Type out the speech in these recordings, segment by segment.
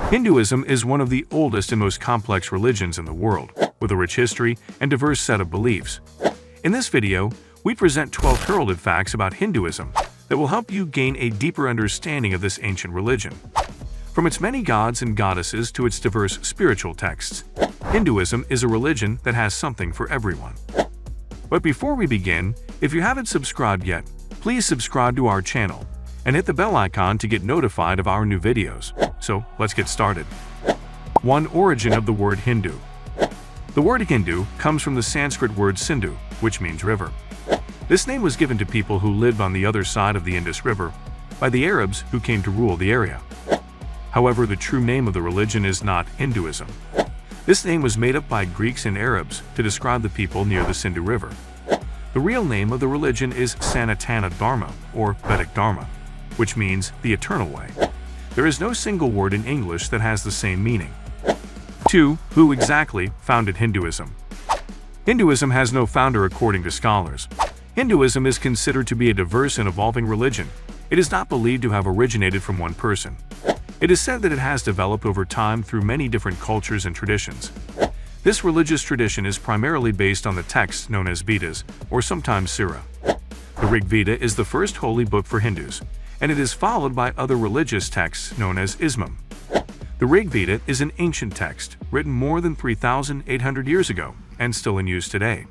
Hinduism is one of the oldest and most complex religions in the world, with a rich history and diverse set of beliefs. In this video, we present 12 heralded facts about Hinduism that will help you gain a deeper understanding of this ancient religion. From its many gods and goddesses to its diverse spiritual texts, Hinduism is a religion that has something for everyone. But before we begin, if you haven't subscribed yet, please subscribe to our channel and hit the bell icon to get notified of our new videos. So, let's get started. 1. Origin of the word Hindu. The word Hindu comes from the Sanskrit word Sindhu, which means river. This name was given to people who lived on the other side of the Indus River by the Arabs who came to rule the area. However, the true name of the religion is not Hinduism. This name was made up by Greeks and Arabs to describe the people near the Sindhu River. The real name of the religion is Sanatana Dharma, or Vedic Dharma, which means the eternal way. There is no single word in English that has the same meaning. 2. Who exactly founded Hinduism? Hinduism has no founder according to scholars. Hinduism is considered to be a diverse and evolving religion. It is not believed to have originated from one person. It is said that it has developed over time through many different cultures and traditions. This religious tradition is primarily based on the texts known as Vedas, or sometimes Sura. The Rig Veda is the first holy book for Hindus, and it is followed by other religious texts known as Islam. The Rig Veda is an ancient text, written more than 3,800 years ago, and still in use today.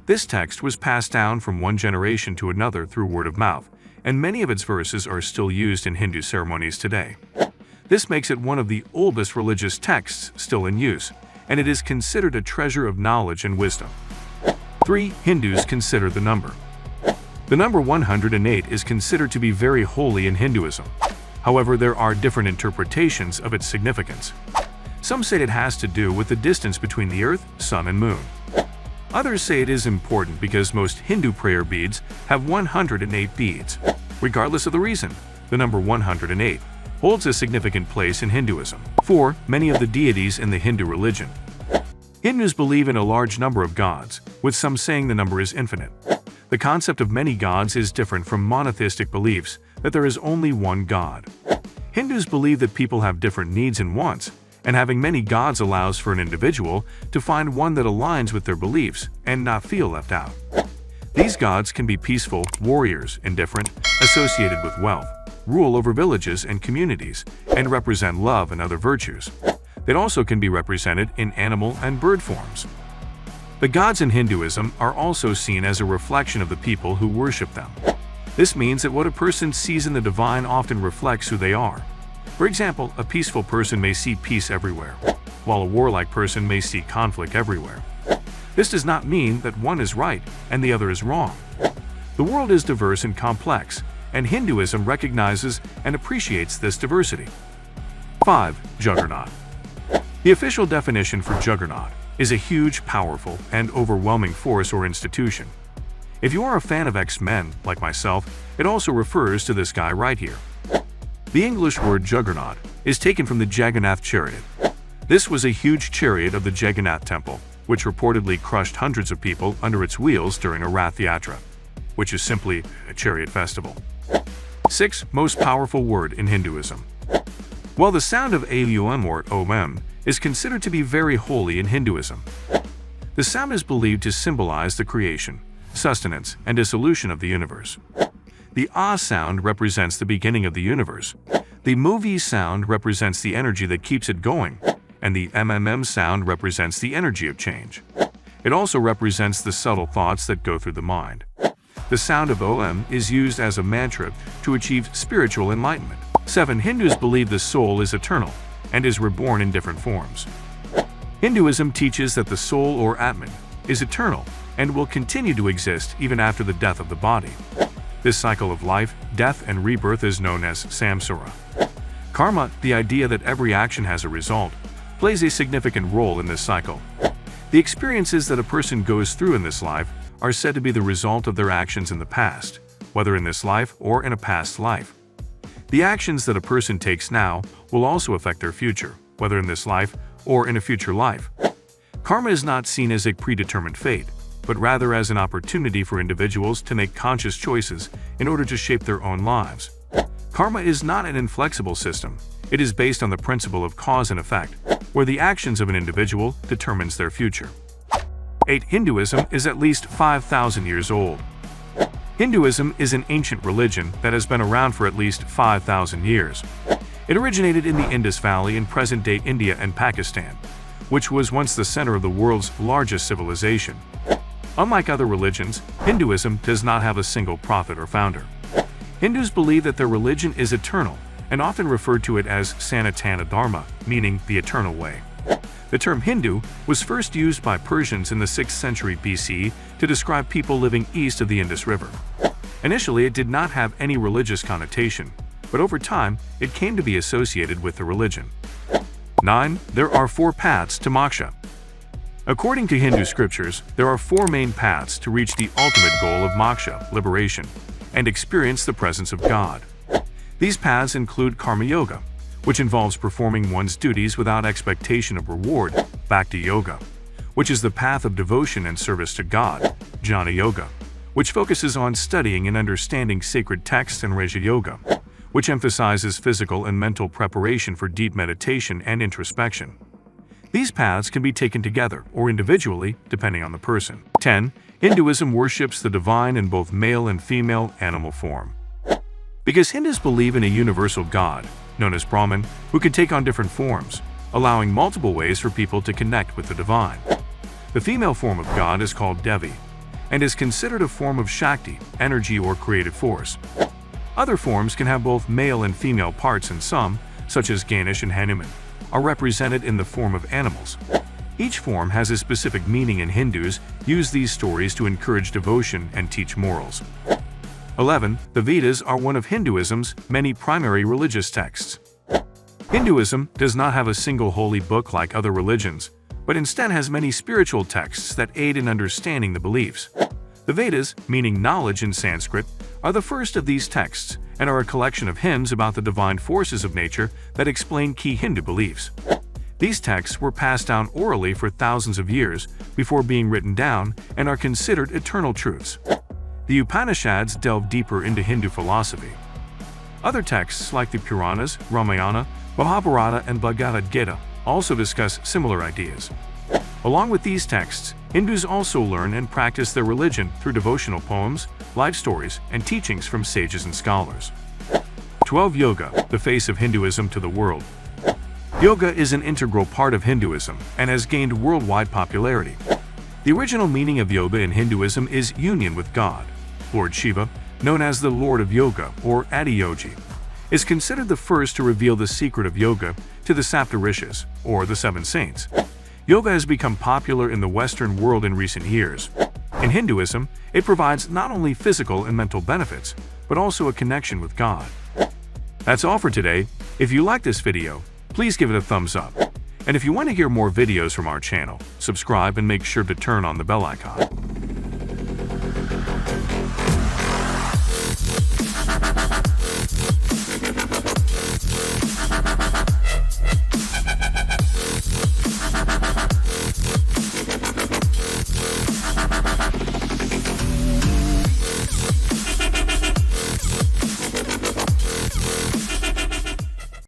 This text was passed down from one generation to another through word of mouth, and many of its verses are still used in Hindu ceremonies today. This makes it one of the oldest religious texts still in use, and it is considered a treasure of knowledge and wisdom. 3. Hindus consider the number. The number 108 is considered to be very holy in Hinduism. However, there are different interpretations of its significance. Some say it has to do with the distance between the earth, sun, and moon. Others say it is important because most Hindu prayer beads have 108 beads. Regardless of the reason, the number 108 holds a significant place in Hinduism. 4. Many of the deities in the Hindu religion. Hindus believe in a large number of gods, with some saying the number is infinite. The concept of many gods is different from monotheistic beliefs that there is only one God. Hindus believe that people have different needs and wants, and having many gods allows for an individual to find one that aligns with their beliefs and not feel left out. These gods can be peaceful, warriors, indifferent, associated with wealth, rule over villages and communities, and represent love and other virtues. They also can be represented in animal and bird forms. The gods in Hinduism are also seen as a reflection of the people who worship them. This means that what a person sees in the divine often reflects who they are. For example, a peaceful person may see peace everywhere, while a warlike person may see conflict everywhere. This does not mean that one is right and the other is wrong. The world is diverse and complex, and Hinduism recognizes and appreciates this diversity. 5. Juggernaut. The official definition for juggernaut is a huge, powerful, and overwhelming force or institution. If you are a fan of X-Men, like myself, it also refers to this guy right here. The English word juggernaut is taken from the Jagannath chariot. This was a huge chariot of the Jagannath temple, which reportedly crushed hundreds of people under its wheels during a Rath Yatra, which is simply a chariot festival. 6. Most powerful word in Hinduism. While the sound of Aum or Om is considered to be very holy in Hinduism, the sound is believed to symbolize the creation, sustenance, and dissolution of the universe. The Ah sound represents the beginning of the universe. The Movie sound represents the energy that keeps it going, and the MMM sound represents the energy of change. It also represents the subtle thoughts that go through the mind. The sound of Om is used as a mantra to achieve spiritual enlightenment. 7. Hindus believe the soul is eternal and is reborn in different forms. Hinduism teaches that the soul or Atman is eternal and will continue to exist even after the death of the body. This cycle of life, death, and rebirth is known as samsara. Karma, the idea that every action has a result, plays a significant role in this cycle. The experiences that a person goes through in this life are said to be the result of their actions in the past, whether in this life or in a past life. The actions that a person takes now will also affect their future, whether in this life or in a future life. Karma is not seen as a predetermined fate, but rather as an opportunity for individuals to make conscious choices in order to shape their own lives. Karma is not an inflexible system. It is based on the principle of cause and effect, where the actions of an individual determines their future. 8. Hinduism is at least 5,000 years old. Hinduism is an ancient religion that has been around for at least 5,000 years. It originated in the Indus Valley in present-day India and Pakistan, which was once the center of the world's largest civilization. Unlike other religions, Hinduism does not have a single prophet or founder. Hindus believe that their religion is eternal and often refer to it as Sanatana Dharma, meaning the eternal way. The term Hindu was first used by Persians in the 6th century BC to describe people living east of the Indus River. Initially, it did not have any religious connotation, but over time, it came to be associated with the religion. 9. There are 4 paths to moksha. According to Hindu scriptures, there are 4 main paths to reach the ultimate goal of moksha, liberation, and experience the presence of God. These paths include Karma Yoga, which involves performing one's duties without expectation of reward, Bhakti Yoga, which is the path of devotion and service to God, Jnana Yoga, which focuses on studying and understanding sacred texts, and Raja Yoga, which emphasizes physical and mental preparation for deep meditation and introspection. These paths can be taken together or individually, depending on the person. 10. Hinduism worships the divine in both male and female animal form. Because Hindus believe in a universal God, known as Brahman, who can take on different forms, allowing multiple ways for people to connect with the divine. The female form of God is called Devi, and is considered a form of Shakti, energy or creative force. Other forms can have both male and female parts, and some, such as Ganesh and Hanuman, are represented in the form of animals. Each form has a specific meaning, and Hindus use these stories to encourage devotion and teach morals. 11. The Vedas are one of Hinduism's many primary religious texts. Hinduism does not have a single holy book like other religions, but instead has many spiritual texts that aid in understanding the beliefs. The Vedas, meaning knowledge in Sanskrit, are the first of these texts and are a collection of hymns about the divine forces of nature that explain key Hindu beliefs. These texts were passed down orally for thousands of years before being written down and are considered eternal truths. The Upanishads delve deeper into Hindu philosophy. Other texts like the Puranas, Ramayana, Mahabharata, and Bhagavad Gita also discuss similar ideas. Along with these texts, Hindus also learn and practice their religion through devotional poems, life stories, and teachings from sages and scholars. 12. Yoga, the face of Hinduism to the world. Yoga is an integral part of Hinduism and has gained worldwide popularity. The original meaning of yoga in Hinduism is union with God. Lord Shiva, known as the Lord of Yoga or Adiyogi, is considered the first to reveal the secret of yoga to the Saptarishis, or the 7 saints. Yoga has become popular in the Western world in recent years. In Hinduism, it provides not only physical and mental benefits, but also a connection with God. That's all for today. If you like this video, please give it a thumbs up. And if you want to hear more videos from our channel, subscribe and make sure to turn on the bell icon.